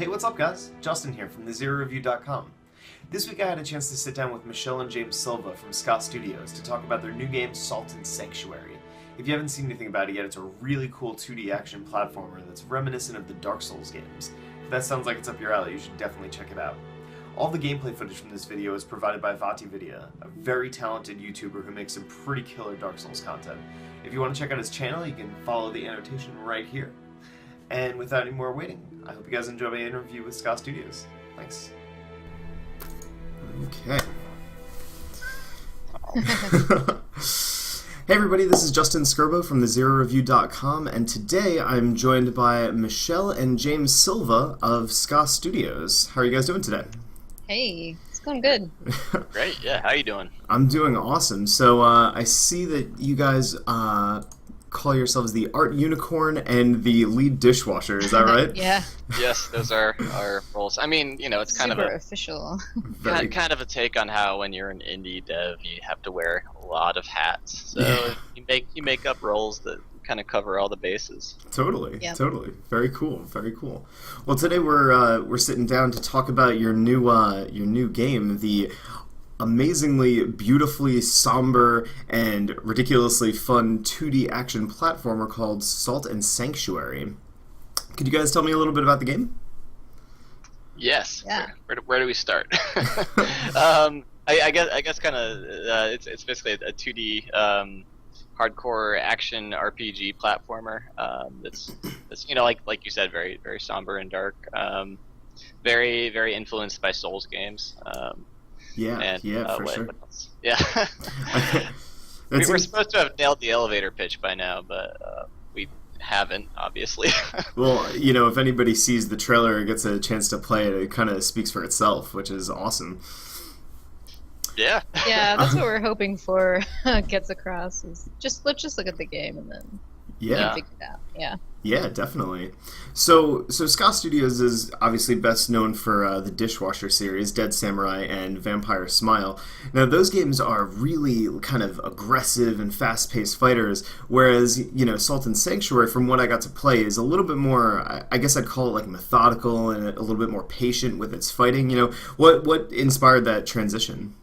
Hey, what's up, guys? Justin here from TheZeroReview.com. This week I had a chance to sit down with Michelle and James Silva from Ska-Studios to talk about their new game, Salt and Sanctuary. If you haven't seen anything about it yet, it's a really cool 2D action platformer that's reminiscent of the Dark Souls games. If that sounds like it's up your alley, you should definitely check it out. All the gameplay footage from this video is provided by VatiVidya, a very talented YouTuber who makes some pretty killer Dark Souls content. If you want to check out his channel, you can follow the annotation right here. And without any more waiting, I hope you guys enjoy my interview with Ska-Studios. Thanks. Okay. Hey everybody, this is Justin Skirbo from TheZeroReview.com, and today I'm joined by Michelle and James Silva of Ska-Studios. How are you guys doing today? Hey, it's going good. Great, yeah. How you doing? I'm doing awesome. So I see that you guys call yourselves the Art Unicorn and the Lead Dishwasher, is that right? Yeah. Yes, those are our roles. I mean, you know, it's kind Super of official. kind of a take on how when you're an indie dev, you have to wear a lot of hats. So Yeah. you make up roles that kind of cover all the bases. Totally, Yep. totally. Very cool, very cool. Well, today we're sitting down to talk about your new game, the amazingly, beautifully somber and ridiculously fun 2D action platformer called Salt and Sanctuary. Could you guys tell me a little bit about the game? Yes. Yeah. Where do we start? I guess kind of it's basically a 2D hardcore action RPG platformer. It's you know like you said, very very somber and dark. Very very influenced by Souls games. Yeah, for sure. What else? Yeah. We're supposed to have nailed the elevator pitch by now, but we haven't, obviously. Well, you know, if anybody sees the trailer or gets a chance to play it, it kind of speaks for itself, which is awesome. Yeah. Yeah, that's what we're hoping for gets across. Is let's just look at the game and then Yeah. figure it out. Yeah. Yeah, definitely. So Ska-Studios is obviously best known for the Dishwasher series, Dead Samurai and Vampire Smile. Now, those games are really kind of aggressive and fast-paced fighters, whereas, you know, Salt and Sanctuary, from what I got to play, is a little bit more, I guess I'd call it like methodical and a little bit more patient with its fighting. You know, what inspired that transition?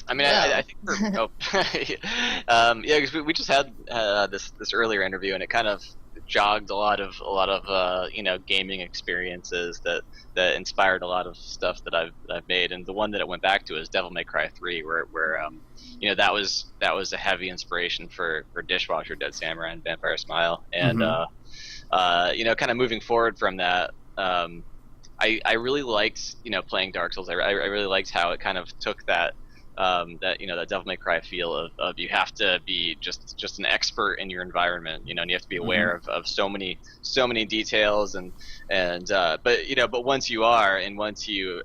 I mean, I think yeah, because we just had this earlier interview, and it kind of jogged a lot of you know, gaming experiences that inspired a lot of stuff that I've made, and the one that it went back to is Devil May Cry 3, where you know, that was a heavy inspiration for Dishwasher, Dead Samurai, and Vampire Smile, and you know, kind of moving forward from that. I really liked, you know, playing Dark Souls. I really liked how it kind of took that. That, you know, that Devil May Cry feel of you have to be just an expert in your environment, you know, and you have to be aware of so many details and but, you know, but once you are, and once you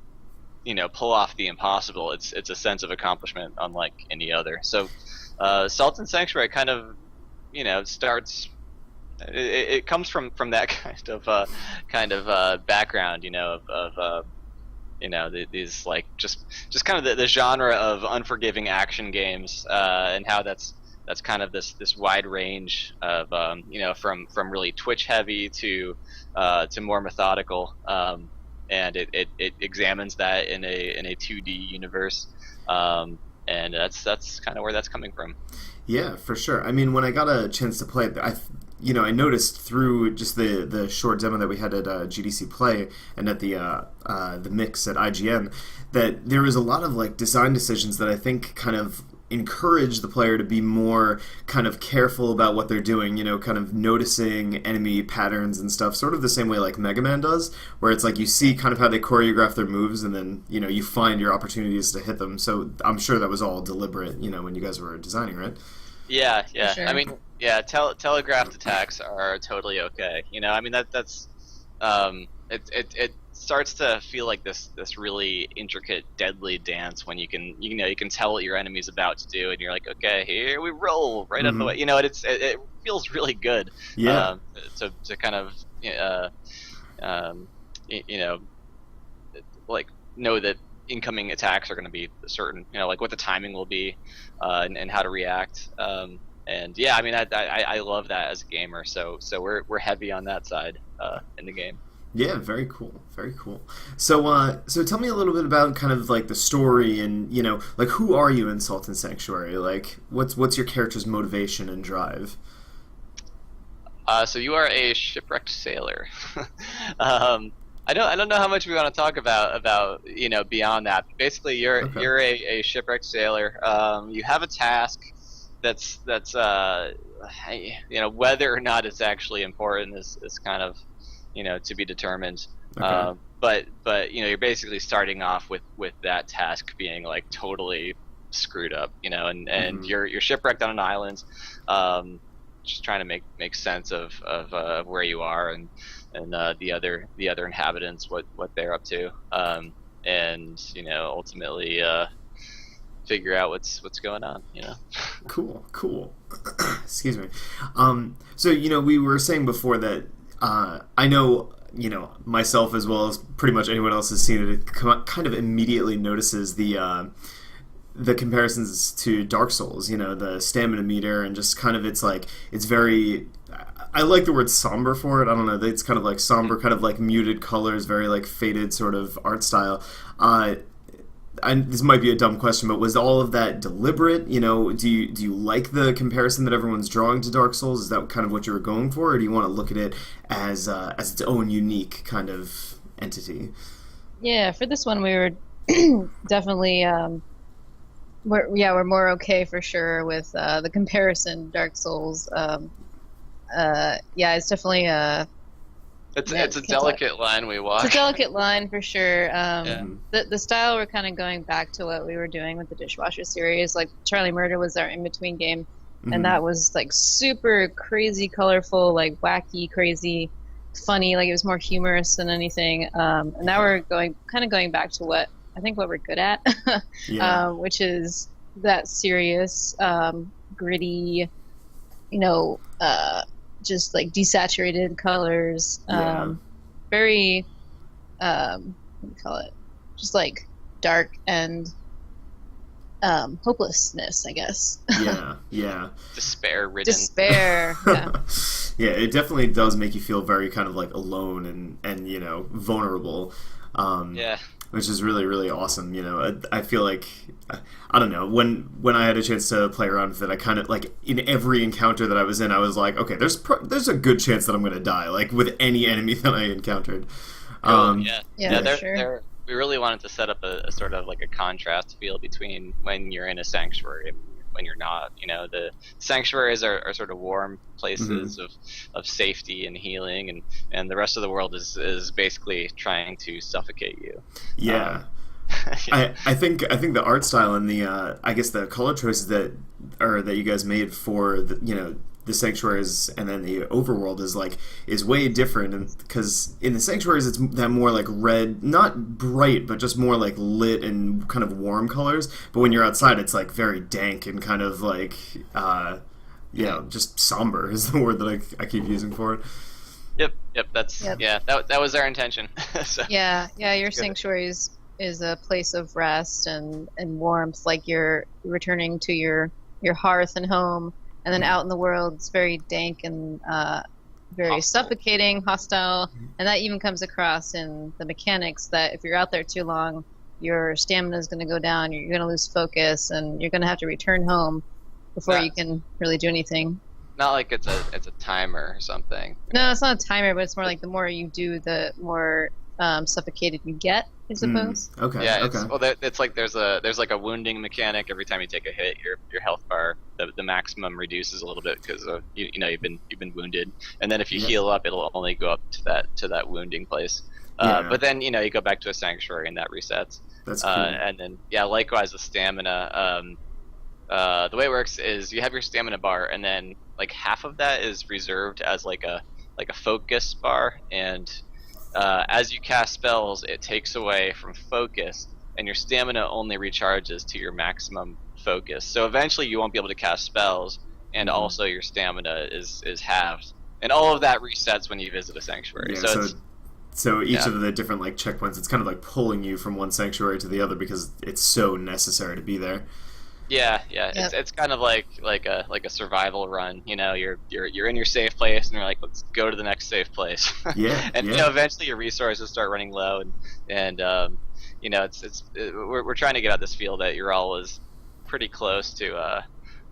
know, pull off the impossible, it's a sense of accomplishment unlike any other. So Salt and Sanctuary kind of, you know, starts. It comes from that kind of background, you know, of you know, these like just kind of the genre of unforgiving action games, and how that's kind of this wide range of you know, from really twitch heavy to more methodical, and it examines that in a 2D universe, and that's kind of where that's coming from. Yeah, for sure. I mean, when I got a chance to play it, I noticed through just the short demo that we had at GDC Play and at the mix at IGN that there was a lot of like design decisions that I think kind of encourage the player to be more kind of careful about what they're doing, you know, kind of noticing enemy patterns and stuff, sort of the same way like Mega Man does, where it's like you see kind of how they choreograph their moves and then, you know, you find your opportunities to hit them. So I'm sure that was all deliberate, you know, when you guys were designing, right? Yeah. Sure. I mean, yeah, telegraphed attacks are totally okay. You know, I mean, that's it starts to feel like this really intricate, deadly dance when you can tell what your enemy's about to do, and you're like, okay, here we roll right up the way. You know, it feels really good. Yeah. To kind of you know, like know that incoming attacks are going to be certain, you know, like what the timing will be, and how to react. And yeah, I mean, I love that as a gamer. So we're heavy on that side in the game. Yeah, very cool, very cool. So, so tell me a little bit about kind of like the story, and like who are you in Salt and Sanctuary? Like, what's your character's motivation and drive? So you are a shipwrecked sailor. um, I don't know how much we want to talk about beyond that. Basically, Okay. you're a shipwrecked sailor. You have a task that's whether or not it's actually important is kind of to be determined. Okay. But you're basically starting off with that task being like totally screwed up, and Hmm. you're shipwrecked on an island. Just trying to make sense of where you are and the other inhabitants, what they're up to, and ultimately figure out what's going on. Cool, cool. Excuse me. So we were saying before that I know myself as well as pretty much anyone else has seen it. It kind of immediately notices the comparisons to Dark Souls. The stamina meter and just kind of it's very. I like the word somber for it. I don't know. It's kind of like somber, kind of like muted colors, very like faded sort of art style. This might be a dumb question, but was all of that deliberate? Do you like the comparison that everyone's drawing to Dark Souls? Is that kind of what you were going for, or do you want to look at it as its own unique kind of entity? Yeah, for this one we were definitely we're more okay for sure with the comparison Dark Souls. Yeah, it's definitely It's a can't talk. delicate line we walk. It's a delicate line for sure. Yeah. Mhm. The style we're kind of going back to what we were doing with the Dishwasher series. Like Charlie Murder was our in between game, and Mhm. that was like super crazy, colorful, like wacky, crazy, funny. Like it was more humorous than anything. And now we're going back to what we're good at, Yeah. which is that serious, gritty, you know, just like desaturated colors, Yeah. very, what do you call it? Just like dark and hopelessness, I guess. Yeah. Yeah. Despair ridden. Despair. Yeah. Yeah, it definitely does make you feel very kind of like alone and vulnerable. Yeah. Which is really really awesome. I feel like I don't know when I had a chance to play around with it, I kind of like in every encounter that I was in, I was like, okay, there's a good chance that I'm gonna die, like with any enemy that I encountered. Cool. Um, Yeah. Yeah, Yeah. for sure. We really wanted to set up a sort of like a contrast feel between when you're in a sanctuary and when you're not. The sanctuaries are sort of warm places of safety and healing, and the rest of the world is basically trying to suffocate you. yeah. Yeah. I think the art style and the I guess the color choices that you guys made for the sanctuaries and then the overworld is way different, and because in the sanctuaries it's that more like red, not bright but just more like lit and kind of warm colors, but when you're outside it's like very dank and kind of like just somber is the word that I keep using for it. Yep. That's Yep. yeah. That was our intention. So Yeah, yeah. Your good. sanctuary is a place of rest and warmth. Like you're returning to your hearth and home, and then out in the world, it's very dank and very Hostile. suffocating, hostile, and that even comes across in the mechanics. That if you're out there too long, your stamina is going to go down. You're going to lose focus, and you're going to have to return home before Not, you can really do anything. not like it's a timer or something. No, it's not a timer, but it's more like the more you do, the more suffocated you get, I suppose. Okay. Yeah, Okay. it's like there's like a wounding mechanic. Every time you take a hit, your health bar, the maximum reduces a little bit because of you've been wounded, and then if you Yeah. heal up, it'll only go up to that wounding place. Yeah. But then you go back to a sanctuary and that resets. That's cool. And then likewise the stamina. The way it works is you have your stamina bar, and then like half of that is reserved as like a focus bar, and as you cast spells, it takes away from focus, and your stamina only recharges to your maximum focus. So eventually, you won't be able to cast spells, and Mhm. also your stamina is halved, and all of that resets when you visit a sanctuary. Yeah, So so it's so each yeah. of the different like checkpoints, it's kind of like pulling you from one sanctuary to the other because it's so necessary to be there. Yeah, Yep. it's kind of like a survival run. You're in your safe place, and you're like, let's go to the next safe place. Yeah, And yeah. eventually your resources start running low, and we're trying to get out this feel that you're always pretty close to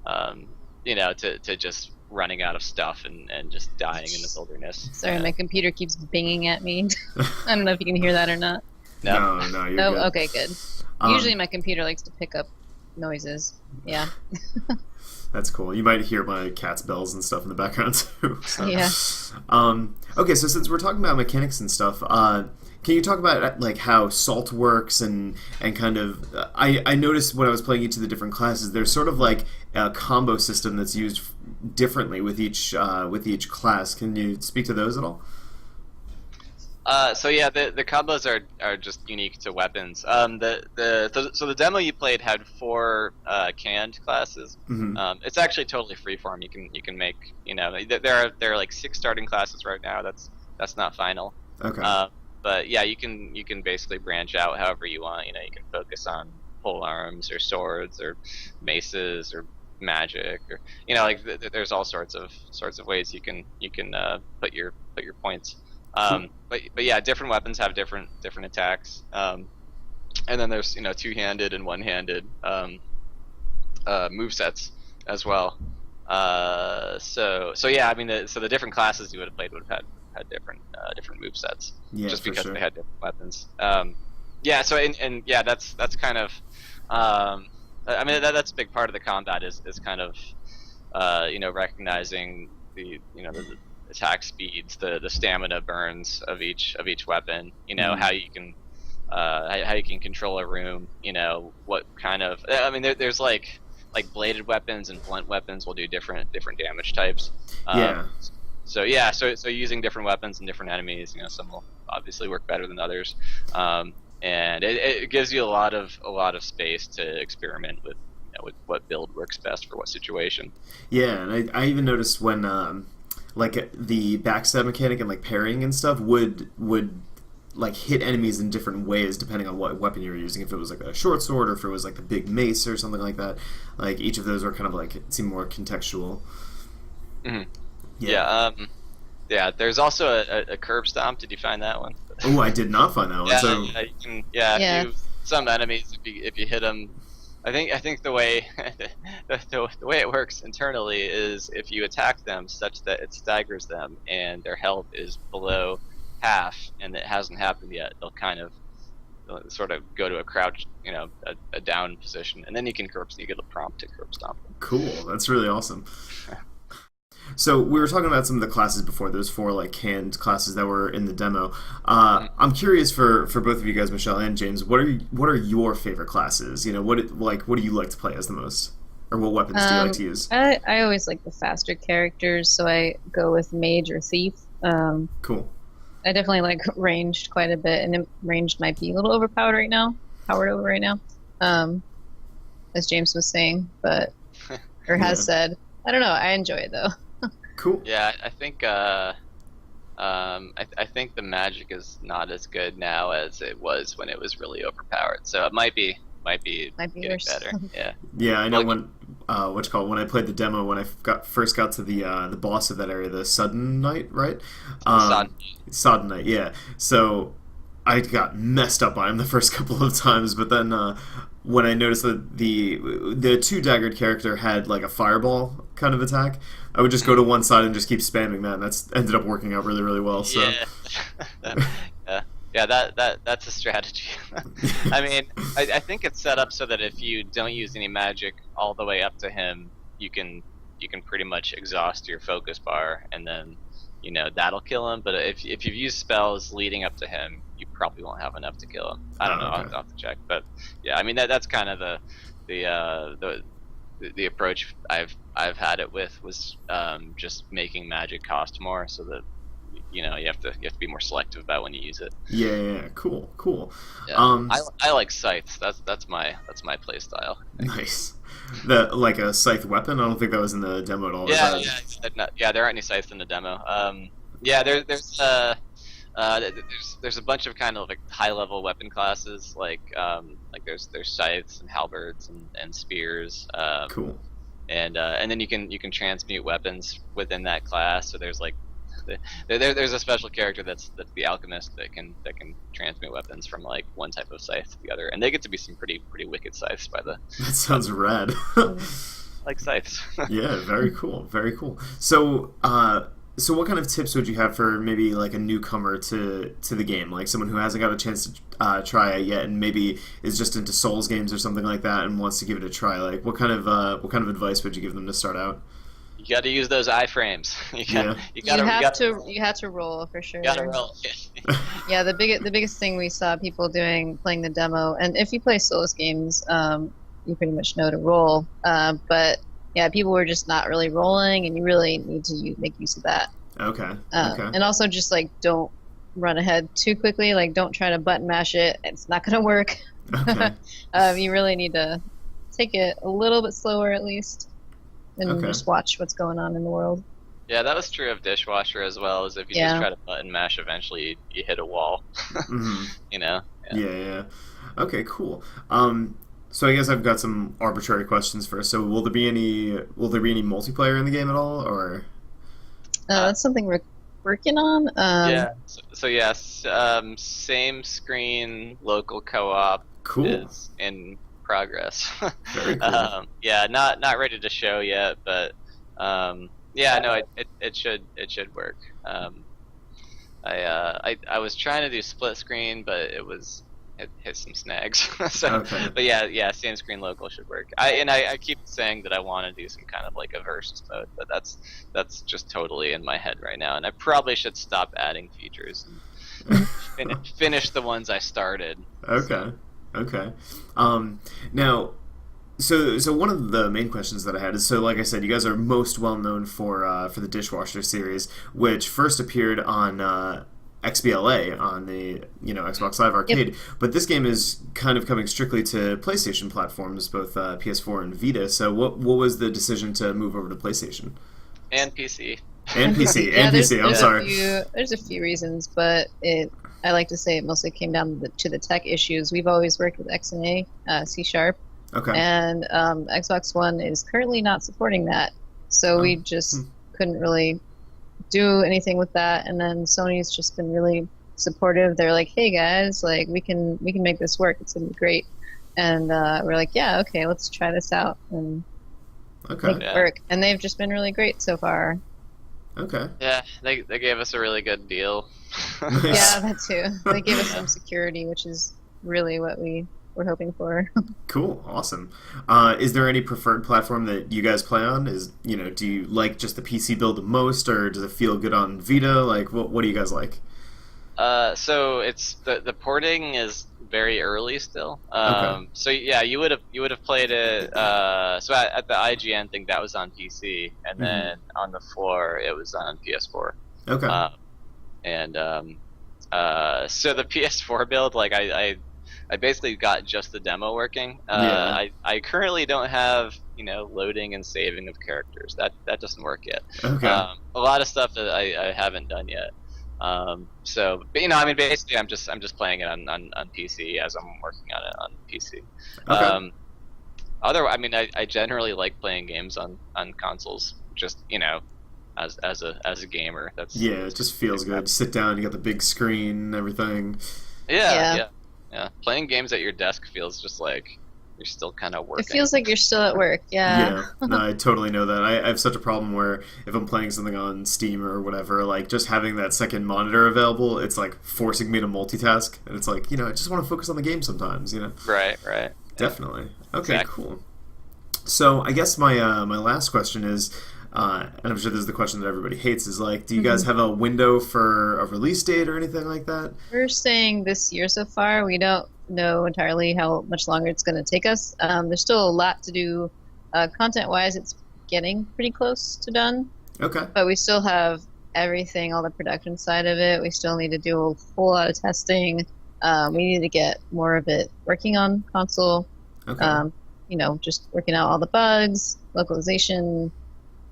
um, to just running out of stuff and just dying in the wilderness. Sorry, my computer keeps binging at me. I don't know if you can hear that or not. No. No, you're No, good. okay, good. Usually my computer likes to pick up noises. Yeah. That's cool. You might hear my cat's bells and stuff in the background too. So. Yeah. Okay, so since we're talking about mechanics and stuff, can you talk about like how salt works and kind of? I noticed when I was playing each of the different classes, there's sort of like a combo system that's used differently with each class. Can you speak to those at all? So yeah, the combos are just unique to weapons. So the demo you played had 4 canned classes. Mm-hmm. It's actually totally freeform. You can make there are like 6 starting classes right now. That's not final. Okay. But yeah, you can basically branch out however you want. You can focus on pole arms or swords or maces or magic or there's all sorts of ways you can put your points. But yeah, different weapons have different attacks. And then there's two-handed and one-handed move sets as well. So yeah, I mean, the different classes you would have played would have had different move sets, just because sure. they had different weapons. Yeah, so and yeah, that's kind of. I mean, that's a big part of the combat is kind of recognizing the attack speeds, the stamina burns of each weapon. How you can control a room. What kind of there's like bladed weapons and blunt weapons will do different damage types. Yeah. So yeah, so using different weapons and different enemies, some will obviously work better than others, and it gives you a lot of space to experiment with what build works best for what situation. Yeah, and I even noticed when like the backstab mechanic and like parrying and stuff would like hit enemies in different ways depending on what weapon you were using. If it was like a short sword or if it was like the big mace or something like that, like each of those were kind of like it seemed more contextual. Mm-hmm. Yeah. There's also a curb stomp. Did you find that one? Oh, I did not find that one. Yeah, So yeah, you can, yeah. Some enemies, if you hit them, I think the way the way it works internally is if you attack them such that it staggers them and their health is below half and it hasn't happened yet, they'll sort of go to a crouch, a down position, and then you get a prompt to curb stomp them. Cool. That's really awesome. So we were talking about some of the classes before. Those 4 like canned classes that were in the demo. I'm curious for both of you guys, Michelle and James. What are your favorite classes? What do you like to play as the most, or what weapons do you like to use? I always like the faster characters, so I go with mage or thief. Cool. I definitely like ranged quite a bit, and ranged might be a little powered right now, as James was saying, but or has said. I don't know. I enjoy it though. Cool. Yeah, I think I think the magic is not as good now as it was when it was really overpowered. So it might be getting worse. better. Yeah. Yeah, I know when when I played the demo when I first got to the boss of that area, the Sudden Knight, right? Sodden Knight, yeah. So I got messed up by him the first couple of times, but then when I noticed that the 2 daggered character had like a fireball kind of attack, I would just go to one side and just keep spamming that, and that's ended up working out really, really well. So. Yeah, that's a strategy. I mean, I think it's set up so that if you don't use any magic all the way up to him, you can pretty much exhaust your focus bar, and then that'll kill him. But if you've used spells leading up to him, you probably won't have enough to kill him. I don't know. Okay. I'll have to check. But yeah, I mean that's kind of the approach I've had it with was just making magic cost more, so that you have to be more selective about when you use it. Yeah. Cool. Yeah. I like scythes. That's my play style. Nice. Like a scythe weapon. I don't think that was in the demo at all. Yeah. There aren't any scythes in the demo. Yeah, there's There's a bunch of kind of like high level weapon classes like there's scythes and halberds and spears. Cool. And then you can transmute weapons within that class. So there's like there's a special character that's the alchemist that can transmute weapons from like one type of scythe to the other, and they get to be some pretty wicked scythes by the. That sounds rad. Like scythes. Yeah, very cool, very cool. So, so what kind of tips would you have for maybe like a newcomer to the game, like someone who hasn't got a chance to try it yet, and maybe is just into Souls games or something like that, and wants to give it a try? Like, what kind of advice would you give them to start out? You got to use those iframes. You have to roll for sure. You got to roll. Yeah, the biggest thing we saw people doing playing the demo, and if you play Souls games, you pretty much know to roll. But yeah, people were just not really rolling, and you really need to make use of that. Okay. And also just like don't run ahead too quickly. Like don't try to button mash it. It's not going to work. Okay. You really need to take it a little bit slower at least. And just watch what's going on in the world. Yeah, that was true of Dishwasher as well. As if you just try to button mash, eventually you hit a wall. Mm-hmm. You know. Yeah. Okay, cool. So I guess I've got some arbitrary questions first. So will there be any multiplayer in the game at all, or? That's something we're working on. Yeah. So yes, same screen local co-op is in progress. Very cool. Yeah, not ready to show yet, but yeah, no, it should work. I was trying to do split screen, but it hit some snags. So, but yeah, same screen local should work. I keep saying that I want to do some kind of like a versus mode, but that's just totally in my head right now, and I probably should stop adding features and finish the ones I started. Okay. Now, so one of the main questions that I had is, so like I said, you guys are most well known for the Dishwasher series, which first appeared on XBLA on the Xbox Live Arcade. Yep. But this game is kind of coming strictly to PlayStation platforms, both PS4 and Vita. So what was the decision to move over to PlayStation? And PC. And PC. And PC. I'm sorry. There's a few reasons, but I like to say it mostly came down to the tech issues. We've always worked with XNA, C#. Okay. And Xbox One is currently not supporting that, so we just couldn't really do anything with that. And then Sony's just been really supportive. They're like, "Hey guys, like we can make this work. It's gonna be great." And we're like, "Yeah, okay, let's try this out and make it work." And they've just been really great so far. Okay. Yeah, they gave us a really good deal. Yeah, that too. They gave us some security, which is really what we're hoping for. Cool, awesome. Is there any preferred platform that you guys play on? Do you like just the PC build the most, or does it feel good on Vita? Like, what do you guys like? So it's the porting is very early still. So yeah, you would have played it. So at the IGN thing, that was on PC, and then on the floor it was on PS4. Okay. So the PS4 build, like I basically got just the demo working. I currently don't have loading and saving of characters. That doesn't work yet. Okay. A lot of stuff that I haven't done yet. So, but basically I'm just playing it on PC as I'm working on it on PC. Okay. I generally like playing games on consoles. Just as a gamer, it just feels good. You sit down, you got the big screen and everything. Yeah. Playing games at your desk feels just like you're still kind of working. It feels like you're still at work. Yeah. No, I totally know that. I have such a problem where if I'm playing something on Steam or whatever, like just having that second monitor available, it's like forcing me to multitask, and it's like I just want to focus on the game sometimes. Right. Definitely. Okay, exactly. Cool. So I guess my last question is, and I'm sure this is the question that everybody hates, is like, do you guys have a window for a release date or anything like that? We're saying this year so far. We don't know entirely how much longer it's going to take us. There's still a lot to do. Content-wise, it's getting pretty close to done. Okay. But we still have everything, all the production side of it. We still need to do a whole lot of testing. We need to get more of it working on console. Okay. Just working out all the bugs, localization,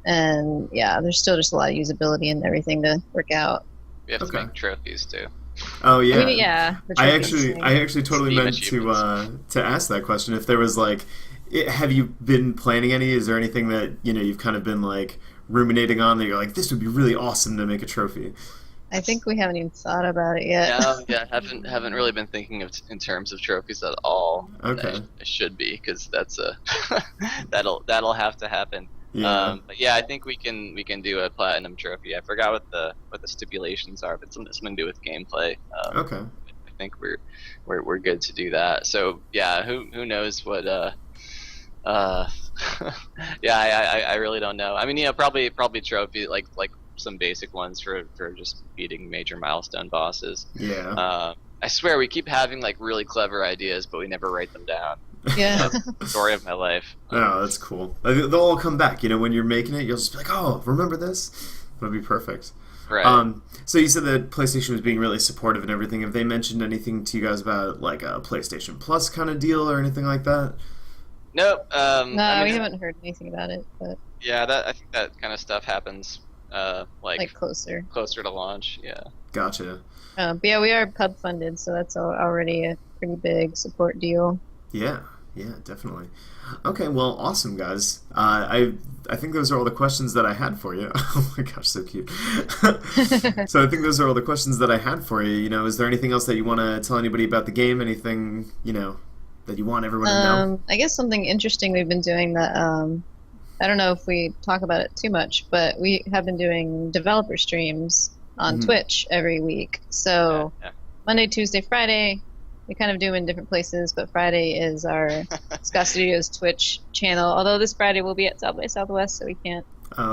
and yeah, there's still just a lot of usability and everything to work out. We have to make trophies too. Oh yeah. I mean, yeah. I actually totally Steam meant to ask that question. If there was like, have you been planning any? Is there anything that you've kind of been like ruminating on that you're like, this would be really awesome to make a trophy? I think we haven't even thought about it yet. No, yeah, haven't really been thinking of in terms of trophies at all. Okay. I should be, because that's a that'll have to happen. Yeah. But yeah, I think we can do a platinum trophy. I forgot what the stipulations are, but something to do with gameplay. Okay. I think we're good to do that. So yeah, who knows what yeah, I really don't know. I mean, probably trophy like some basic ones for just beating major milestone bosses. Yeah. I swear we keep having like really clever ideas, but we never write them down. Yeah. That's the story of my life. Oh, that's cool. They'll all come back. When you're making it, you'll just be like, oh, remember this? That'll be perfect. Right. So you said that PlayStation was being really supportive and everything. Have they mentioned anything to you guys about like a PlayStation Plus kind of deal or anything like that? Nope. No, we haven't heard anything about it, but yeah, I think that kind of stuff happens like closer to launch. Yeah. Gotcha. But yeah, we are pub funded, so that's already a pretty big support deal. Yeah, definitely. Okay, well, awesome, guys. I think those are all the questions that I had for you. Oh my gosh, so cute. So I think those are all the questions that I had for you. Is there anything else that you want to tell anybody about the game? Anything, that you want everyone to know? I guess something interesting we've been doing that I don't know if we talk about it too much, but we have been doing developer streams on Twitch every week. So Monday, Tuesday, Friday, we kind of do them in different places, but Friday is our Ska-Studios Twitch channel. Although this Friday we'll be at South by Southwest, so we can't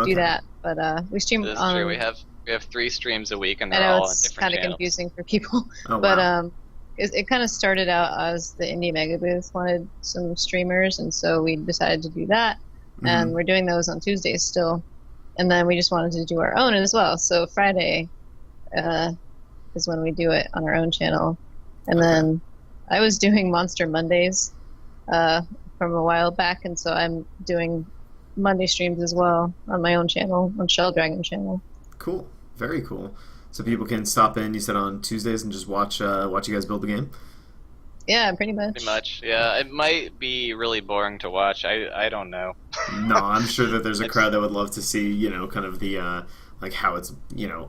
do that. But we stream That's on. true. We have 3 streams a week, and they're I know all on it's different kind of channels. confusing for people, Oh, but wow. it kind of started out as the Indie Mega Booth wanted some streamers, and so we decided to do that. And we're doing those on Tuesdays still, and then we just wanted to do our own as well. So Friday is when we do it on our own channel, and then I was doing Monster Mondays from a while back, and so I'm doing Monday streams as well on my own channel, on Shell Dragon channel. Cool, very cool. So people can stop in, you said, on Tuesdays and just watch you guys build the game? Yeah, pretty much. Pretty much, yeah. It might be really boring to watch. I don't know. No, I'm sure that there's a crowd that would love to see, kind of the, like how it's,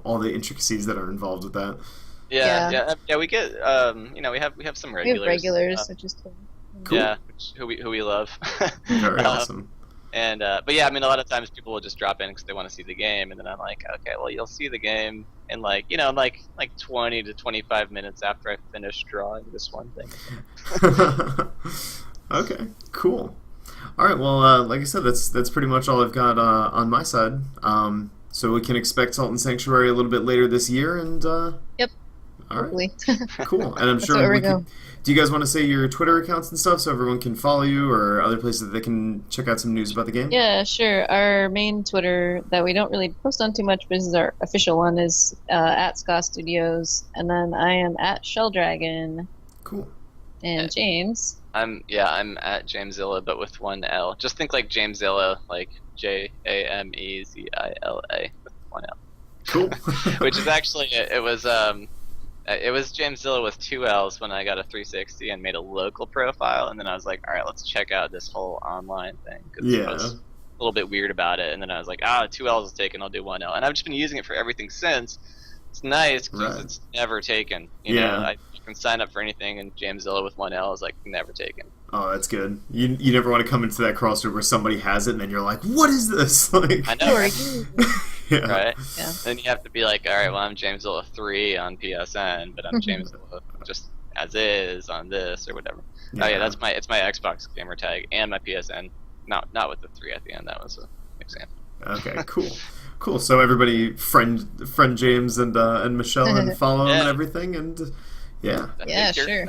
all the intricacies that are involved with that. Yeah. We get, we have some We regulars. have regulars, which is cool. Cool. Yeah, who we love. Very awesome. And but yeah, I mean, a lot of times people will just drop in because they want to see the game, and then I'm like, okay, well, you'll see the game in like 20 to 25 minutes after I finish drawing this one thing. Okay, cool. All right, well, like I said, that's pretty much all I've got on my side. So we can expect Salt and Sanctuary a little bit later this year, and Yep. all right, Hopefully. cool. And I'm That's sure where we we go. can. Do you guys want to say your Twitter accounts and stuff so everyone can follow you, or other places that they can check out some news about the game? Yeah, sure. Our main Twitter that we don't really post on too much, but this is our official one, is at Ska-Studios, and then I am at Shelldragon. Cool. And James. I'm at Jamezilla, but with one L. Just think like Jamezilla, like Jamezilla with one L. Cool. Which is actually it was Jamezilla with 2 L's when I got a 360 and made a local profile, and then I was like, all right, let's check out this whole online thing. 'Cause I was a little bit weird about it, and then I was like, 2 L's is taken, I'll do 1 L, and I've just been using it for everything since. It's nice because it's never taken. You know, you can sign up for anything, and Jamezilla with 1 L is like never taken. Oh, that's good. You never want to come into that crossroad where somebody has it, and then you're like, what is this? Like, I know. yeah. Right? Yeah. Then you have to be like, alright, well, I'm Jamezilla 3 on PSN, but I'm Jamezilla just as is on this or whatever. Yeah. Oh yeah, it's my Xbox gamer tag and my PSN. Not with the 3 at the end. That was an example. Okay, cool. So everybody friend James and Michelle and follow them and everything, and Yeah, sure.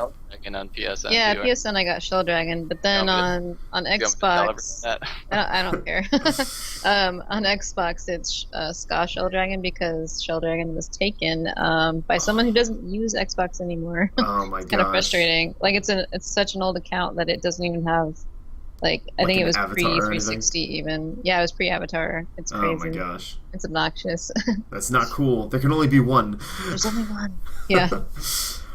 On PSN Yeah, too. PSN I got Shelldragon, but then on Xbox, I don't care. On Xbox it's Ska Shelldragon because Shelldragon was taken by someone who doesn't use Xbox anymore. Oh my god. It's kind of frustrating. Like it's such an old account that it doesn't even have Like, I Like think it an was Avatar or pre-360 even. Yeah, it was pre-Avatar. It's crazy. Oh my gosh. It's obnoxious. That's not cool. There can only be one. There's only one. Yeah.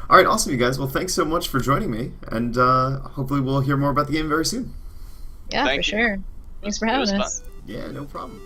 All right, awesome, you guys. Well, thanks so much for joining me, and hopefully we'll hear more about the game very soon. Yeah, Thank for you. sure. Thanks for having It was us. fun. Yeah, no problem.